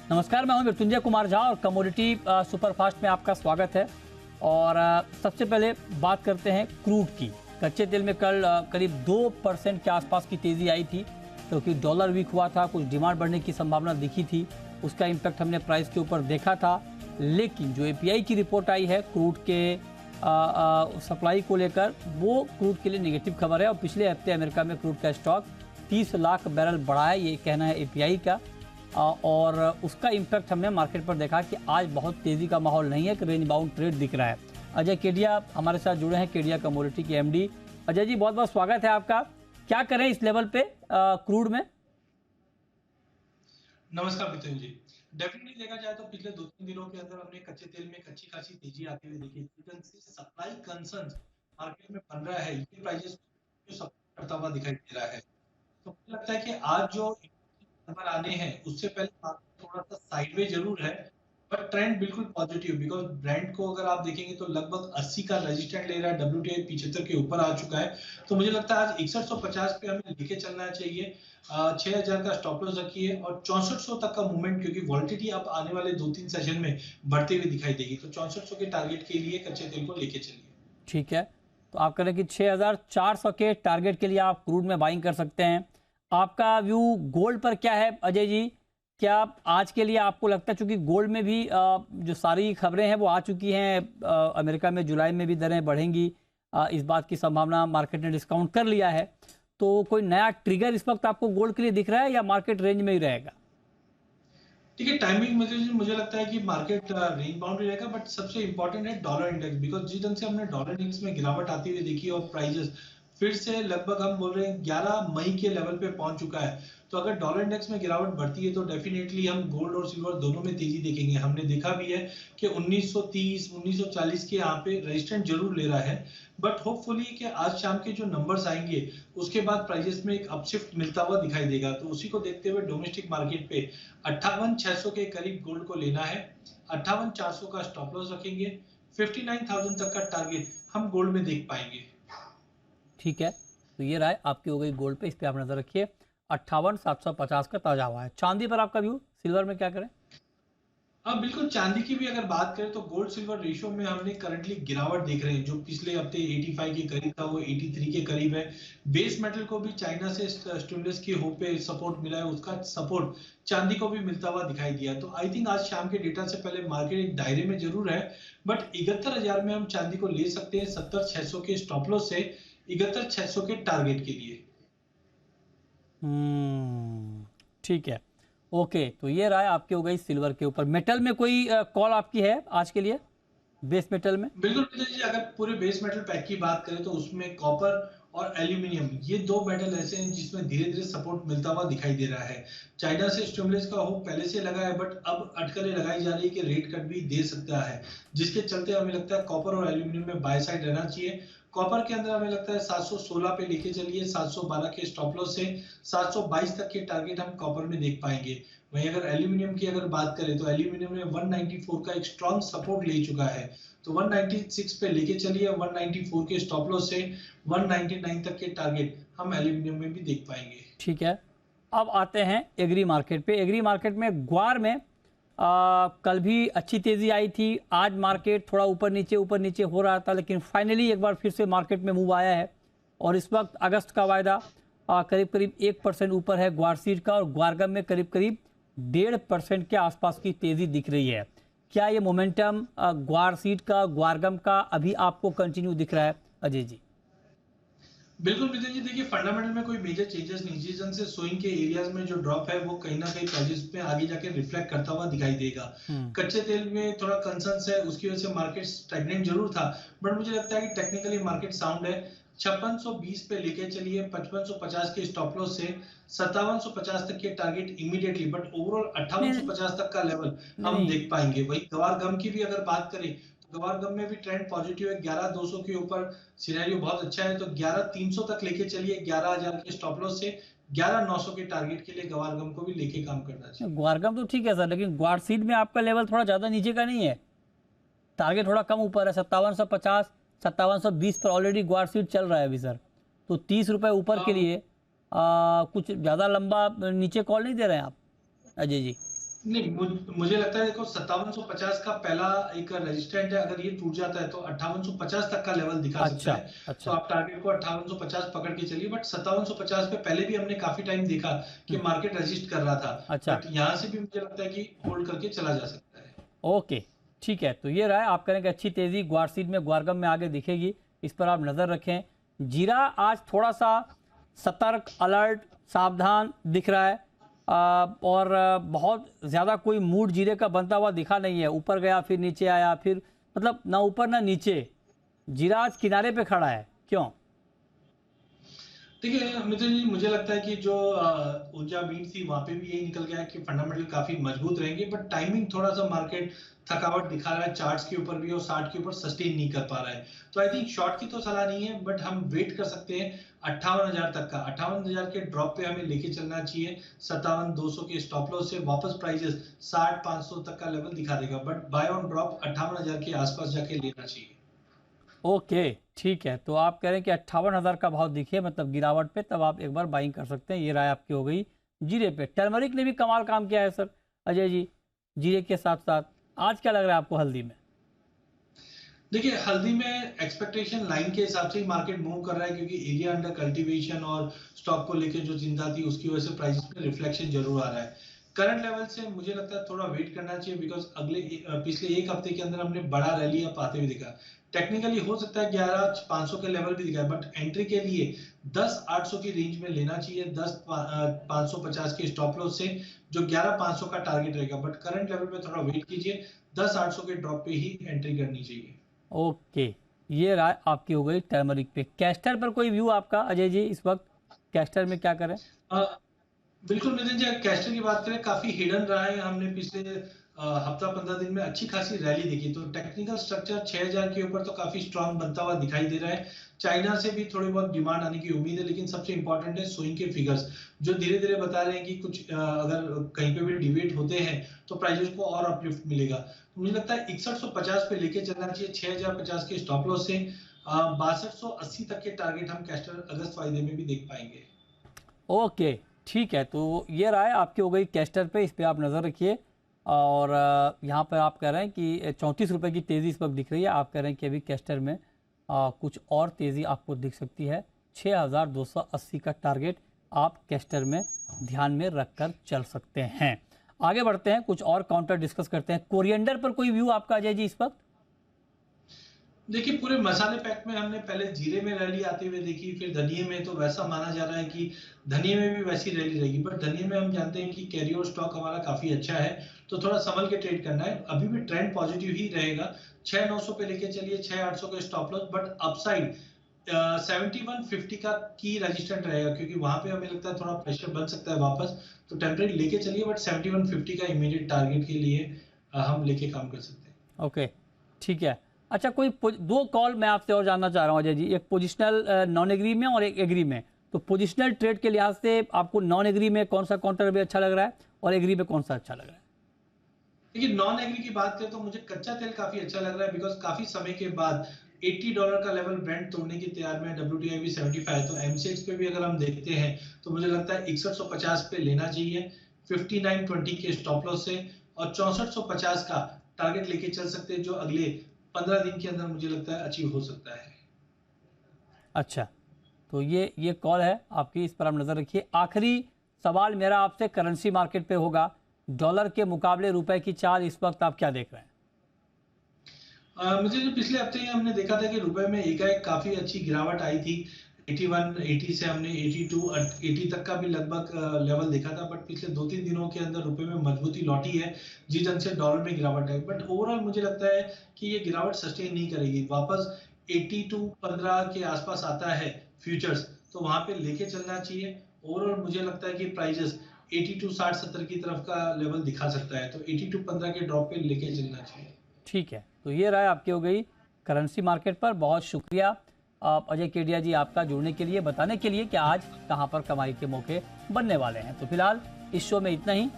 नमस्कार, मैं हूं मृत्युंजय कुमार झा और कमोडिटी सुपरफास्ट में आपका स्वागत है। और सबसे पहले बात करते हैं क्रूड की। कच्चे तेल में कल करीब 2% के आसपास की तेज़ी आई थी, क्योंकि डॉलर वीक हुआ था, कुछ डिमांड बढ़ने की संभावना दिखी थी, उसका इम्पैक्ट हमने प्राइस के ऊपर देखा था। लेकिन जो API की रिपोर्ट आई है क्रूड के सप्लाई को लेकर, वो क्रूड के लिए नेगेटिव खबर है। और पिछले हफ्ते अमेरिका में क्रूड का स्टॉक 30 लाख बैरल बढ़ा है, ये कहना है API का। और उसका इम्पैक्ट हमने मार्केट पर देखा कि आज बहुत तेज़ी का माहौल नहीं है, कि रेंज बाउंड ट्रेड दिख रहा है। अजय केडिया हमारे साथ जुड़े हैं, केडिया कमोडिटी के MD। अजय जी, बहुत बहुत स्वागत है आपका। क्या करें इस लेवल पे क्रूड में? नमस्कार मिथुन जी। डेफिनेटली देखा जाए तो पिछले 2-3 दिनों के अंदर हमने कच्चे तेल में अच्छी खासी तेजी आती हुई देखी। सप्लाई कंसर्न मार्केट में बन रहा है, ये प्राइसेस को सपोर्ट करता हुआ दिखाई दे रहा है। तो मुझे लगता है कि आज जो नंबर आने हैं उससे पहले मार्केट थोड़ा सा साइडवेज जरूर है, बट ट्रेंड बिल्कुल पॉजिटिव। बिकॉज ब्रांड को अगर आप देखेंगे तो लगभग 80 का रेजिस्टेंट ले रहा है, WTI 75 के ऊपर आ चुका है। तो मुझे लगता है आज 6150 पे हमें लेके चलना चाहिए। 6000 का स्टॉप लॉस रखिए और 6400 तक का मूवमेंट, क्योंकि वॉलिटिलिटी अब आने वाले 2-3 सेशन में बढ़ते हुए दिखाई देगी। तो 6400 के टारगेट के लिए कच्चे तेल को लेके चलिए। ठीक है, तो आप कह रहे हैं कि 6400 के टारगेट के लिए आप क्रूड में बाइंग कर सकते हैं। आपका व्यू गोल्ड पर क्या है अजय जी? क्या आज के लिए आपको लगता है, चूंकि गोल्ड में भी जो सारी खबरें हैं वो आ चुकी हैं, अमेरिका में जुलाई में भी दरें बढ़ेंगी, इस बात की संभावना मार्केट ने डिस्काउंट कर लिया है, तो कोई नया ट्रिगर इस वक्त आपको गोल्ड के लिए दिख रहा है या मार्केट रेंज में ही रहेगा? ठीक है, टाइमिंग में मुझे लगता है कि मार्केट रेंज बाउंड रहेगा, बट सबसे इंपॉर्टेंट है डॉलर इंडेक्स। बिकॉज जिस ढंग से हमने डॉलर इंडेक्स में गिरावट आती हुई देखी और प्राइसेस फिर से लगभग हम बोल रहे हैं 11 मई के लेवल पे पहुंच चुका है। तो अगर डॉलर इंडेक्स में गिरावट बढ़ती है तो डेफिनेटली हम गोल्ड और सिल्वर दोनों में तेजी देखेंगे। हमने देखा भी है कि 1930 1940 के यहाँ पे रेजिस्टेंस जरूर ले रहा है, बट होपफुली कि आज शाम के जो नंबर्स आएंगे उसके बाद प्राइसेस में एक अपशिफ्ट मिलता हुआ दिखाई देगा। तो उसी को देखते हुए डोमेस्टिक मार्केट पे 58,600 के करीब गोल्ड को लेना है, 58,400 का स्टॉप लॉस रखेंगे, 59,000 तक का टारगेट हम गोल्ड में देख पाएंगे। ठीक है, तो ये राय आपकी हो गई गोल्ड पे, इस पे आप नजर रखिए। 58,750 का ताजा हुआ है। चांदी पर आपका व्यू, सिल्वर में क्या करें? हाँ बिल्कुल, चांदी की भी अगर बात करें तो गोल्ड सिल्वर रेशियो में हमने करंटली गिरावट देख रहे हैं। जो पिछले हफ्ते 85 के करीब था वो 83 के करीब है। बेस मेटल को भी चाइना से स्टिमुलस की होप पे सपोर्ट मिला है, उसका सपोर्ट चांदी को भी मिलता हुआ दिखाई दिया। तो आई थिंक आज शाम के डेटा से पहले मार्केट एक दायरे में जरूर है, बट 71,000 में हम चांदी को ले सकते हैं 70,600 के स्टॉप लॉस से 71,600 के टारगेट के लिए। ठीक है, ओके, तो ये राय आपकी हो गई सिल्वर के ऊपर। मेटल में कोई कॉल आपकी है आज के लिए, बेस मेटल में? बिल्कुल विजय जी, अगर पूरे बेस मेटल पैक की बात करें तो उसमें कॉपर और एल्यूमिनियम, ये दो मेटल ऐसे हैं जिसमें धीरे धीरे सपोर्ट मिलता हुआ दिखाई दे रहा है। चाइना से स्टिमुलस का होप पहले से लगा है, बट अब अटकलें लगाई जा रही है कि रेट कट भी दे सकता है, जिसके चलते हमें लगता है कॉपर और एल्यूमिनियम में बाय साइड रहना चाहिए। कॉपर के अंदर हमें लगता है 716 पे लेके चलिए, 712 के स्टॉप लॉस से 722 तक के टारगेट हम कॉपर में देख पाएंगे। वहीं अगर एल्यूमिनियम की अगर बात करें तो एल्यूमिनियम ने 194 का एक स्ट्रॉन्ग सपोर्ट ले चुका है। तो 196 पे लेके चलिए, 194 के स्टॉप लॉस से 199 तक के टारगेट हम एल्यूमिनियम में भी देख पाएंगे। ठीक है, अब आते हैं एग्री मार्केट पे। एग्री मार्केट में ग्वार में कल भी अच्छी तेजी आई थी। आज मार्केट थोड़ा ऊपर नीचे हो रहा था, लेकिन फाइनली एक बार फिर से मार्केट में मूव आया है। और इस वक्त अगस्त का वायदा करीब करीब 1% ऊपर है ग्वार सीड का, और ग्वारगम में करीब करीब 1.5% के आसपास की तेजी दिख रही है। क्या ये मोमेंटम ग्वार सीड का, ग्वारगम का अभी आपको कंटिन्यू दिख रहा है अजय जी? बिल्कुल मिथुन जी, देखिए फंडामेंटल में कोई मेजर चेंजेस नहीं। जिस ढंग से स्विंग के एरियाज में जो ड्रॉप है वो कहीं ना कहीं प्राइसेस में आगे जाके रिफ्लेक्ट करता हुआ दिखाई देगा। कच्चे तेल में थोड़ा कंसर्न है, उसकी वजह से मार्केट स्टैग्नेंट जरूर था, बट मुझे लगता है कि टेक्निकली मार्केट साउंड है। 5620 पे लेके चलिए, 5550 के स्टॉप लॉस से 5750 तक के टारगेट इमीडिएटली, बट ओवरऑल नहीं 5850 तक का लेवल नहीं हम नहीं, देख पाएंगे। वही गवार गम की भी अगर बात करें तो गवार गम में भी ट्रेंड पॉजिटिव है, 11200 के ऊपर सिनेरियो बहुत अच्छा है। तो 11300 तक लेके चलिए, 11000 के स्टॉप लॉस से 11900 के टारगेट के लिए गवारगम को भी लेके काम करना चाहिए। ग्वारगम तो ठीक है सर, लेकिन ग्वार सीड में आपका लेवल थोड़ा ज़्यादा नीचे का नहीं है? टारगेट थोड़ा कम ऊपर है, 5750 5720 पर ऑलरेडी ग्वार सीड चल रहा है अभी सर। तो 30 रुपये ऊपर के लिए कुछ ज़्यादा लंबा नीचे कॉल नहीं दे रहे हैं आप अजय जी? नहीं, मुझे लगता है देखो 5750 का पहला एक रेजिस्टेंट है, अगर ये टूट जाता है तो 5850 तक का लेवल दिखा सकता अच्छा है। तो अच्छा। आप टारगेट को 5850 पकड़ के चलिए, बट 5750 पे पहले भी हमने काफी टाइम देखा कि हम्म, मार्केट रेजिस्ट कर रहा था, अच्छा। बट यहाँ से भी मुझे लगता है कि होल्ड करके चला जा सकता है। ओके, ठीक है। तो ये रहा है आप करें कि अच्छी तेज़ी ग्वारसीड में, ग्वारगम में आगे दिखेगी, इस पर आप नज़र रखें। जीरा आज थोड़ा सा सतर्क, अलर्ट, सावधान दिख रहा है। और बहुत ज़्यादा कोई मूड जीरे का बनता हुआ दिखा नहीं है। ऊपर गया फिर नीचे आया, फिर मतलब ना ऊपर ना नीचे। जीरा आज किनारे पे खड़ा है, क्यों? देखिए मिथुन जी, मुझे लगता है कि जो ऊर्जा मीट थी वहां पे भी यही निकल गया है कि फंडामेंटल काफी मजबूत रहेंगे, बट टाइमिंग थोड़ा सा मार्केट थकावट दिखा रहा है चार्ट्स के ऊपर भी, और 60 के ऊपर सस्टेन नहीं कर पा रहा है। तो आई थिंक शॉर्ट की तो सलाह नहीं है, बट हम वेट कर सकते हैं 58,000 तक का। 58,000 के ड्रॉप पे हमें लेके चलना चाहिए। 57,200 के स्टॉप लॉस से वापस प्राइजेस 60,500 तक का लेवल दिखा देगा, बट बाय ऑन ड्रॉप 58,000 के आसपास जाके लेना चाहिए। ओके, ठीक है। तो आप कह रहे हैं कि 58,000 का भाव दिखे मतलब गिरावट पे, तब आप एक बार बाइंग कर सकते हैं। ये राय आपकी हो गई जीरे पे। टर्मरिक ने भी कमाल काम किया है सर, अजय जी। जीरे के साथ साथ आज क्या लग रहा है आपको हल्दी में? देखिए हल्दी में एक्सपेक्टेशन लाइन के हिसाब से ही मार्केट मूव कर रहा है, क्योंकि एरिया अंडर कल्टीवेशन और स्टॉक को लेकर जो चिंता थी उसकी वजह से प्राइसेस में रिफ्लेक्शन जरूर आ रहा है। करंट लेवल से मुझे लगता है थोड़ा वेट करना चाहिए, बिकॉज पिछले एक हफ्ते के अंदर हमने बड़ा रैली अब आते हुए दिखा। टेक्निकली हो सकता है 11,500 के लेवल भी दिखा है, बट एंट्री के लिए 10,800 की रेंज में लेना चाहिए, 10,550 के स्टॉप लॉस से, जो 11,500 का टारगेट रहेगा। बट करंट लेवल पे थोड़ा वेट कीजिए, 10,800 के ड्रॉप पे ही एंट्री करनी चाहिए। ओके, ये राय आपकी हो गई टर्मरिक पे। कैस्टर पर कोई व्यू आपका अजय जी इस वक्त? कैस्टर में क्या करें? अ, बिल्कुल नितिन जी, कैस्टर की बात करें काफी हिडन रहा है। हमने पिछले हफ्ता 15 दिन में अच्छी खासी रैली देखी, तो टेक्निकल स्ट्रक्चर 6,000 के ऊपर तो काफी स्ट्रांग बनता हुआ दिखाई दे रहा है। चाइना से भी थोड़ी बहुत डिमांड आने की उम्मीद है, लेकिन सबसे इंपॉर्टेंट है स्विंग के फिगर्स, जो धीरे धीरे बता रहे हैं कि कुछ अगर कहीं पे भी डिबेट होते हैं तो प्राइजेस को और अपलिफ्ट मिलेगा। तो मुझे लगता है 6150 पे लेके चलना चाहिए, 6,050 के स्टॉप लॉस से। 6280 तक के टारगेट हम कैस्टर अगस्त वायदे में भी देख पाएंगे। ओके, ठीक है। तो ये राय आपकी हो गई कैस्टर पे, इस पे आप नज़र रखिए। और यहाँ पर आप कह रहे हैं कि 34 रुपये की तेज़ी इस वक्त दिख रही है। आप कह रहे हैं कि अभी कैस्टर में कुछ और तेज़ी आपको दिख सकती है। 6,280 का टारगेट आप कैस्टर में ध्यान में रखकर चल सकते हैं। आगे बढ़ते हैं, कुछ और काउंटर डिस्कस करते हैं। कोरिएंडर पर कोई व्यू आपका अजय जी इस वक्त? देखिए पूरे मसाले पैक में हमने पहले जीरे में रैली आते हुए देखी, फिर धनिये में तो वैसा माना जा रहा है कि धनिये में भी वैसी रैली रहेगी, बट धनिये में हम जानते हैं कि कैरी ओवर स्टॉक हमारा काफी अच्छा है, तो थोड़ा संभल के ट्रेड करना है। अभी भी ट्रेंड पॉजिटिव ही रहेगा। 6,900 पे लेके चलिए, 6,800 का स्टॉप लॉस, बट अपसाइड 7150 का की रजिस्टेंट रहेगा, क्योंकि वहां पे हमें लगता है थोड़ा प्रेशर बन सकता है वापस। तो टेम्परेरी लेके चलिए, बट 7150 का इमीडिएट टारगेट के लिए हम लेके काम कर सकते हैं। ओके, ठीक है। अच्छा, कोई दो कॉल मैं आपसे और जानना चाह रहा हूँ अजय जी। एक पोजिशनल नॉन एग्री में और एक एग्री में। तो पोजिशनल ट्रेड के लिहाज से आपको नॉन एग्री में कौन सा काउंटर भी अच्छा लग रहा है और एग्री में कौन सा अच्छा लग रहा है? देखिए नॉन एग्री की बात करें तो मुझे कच्चा तेल काफी अच्छा लग रहा है, बिकॉज काफी समय के बाद $80 का लेवल ब्रेंट तोड़ने की तैयार में, WTI भी 75 है, तो एमसीएक्स पे भी अगर हम देखते हैं तो मुझे लगता है 6150 पे लेना चाहिए, 5920 के स्टॉप लॉस से, और 6450 का टारगेट लेके चल सकते हैं, जो अगले 15 दिन के अंदर मुझे लगता है अचीव हो सकता है। अच्छा, तो ये कॉल है आपकी, इस पर आप नज़र रखिए। आखिरी सवाल मेरा आपसे करेंसी मार्केट पे होगा। डॉलर के मुकाबले रुपए की चाल इस वक्त आप क्या देख रहे हैं? मुझे जो पिछले हफ्ते ही हमने देखा था कि रुपए में एकाएक काफी अच्छी गिरावट आई थी। 81 80 से हमने 82 80 तक का भी लगभग लेवल देखा था, बट पिछले 2-3 दिनों के अंदर रुपए में मजबूती लौटी है, जिस ढंग से डॉलर में गिरावट है। बट ओवरऑल मुझे लगता है कि ये गिरावट सस्टेन नहीं करेगी, वापस 82-15 के आसपास आता है फ्यूचर्स, तो वहां पे लेके चलना चाहिए। ओवरऑल मुझे लगता है कि प्राइजेस 82 60 70 की तरफ का लेवल दिखा सकता है, तो 82-15 के ड्रॉप पे लेके चलना चाहिए। ठीक है, तो ये राय आपकी हो गई करेंसी मार्केट पर। बहुत शुक्रिया आप अजय केडिया जी आपका जुड़ने के लिए, बताने के लिए कि आज कहां पर कमाई के मौके बनने वाले हैं। तो फिलहाल इस शो में इतना ही।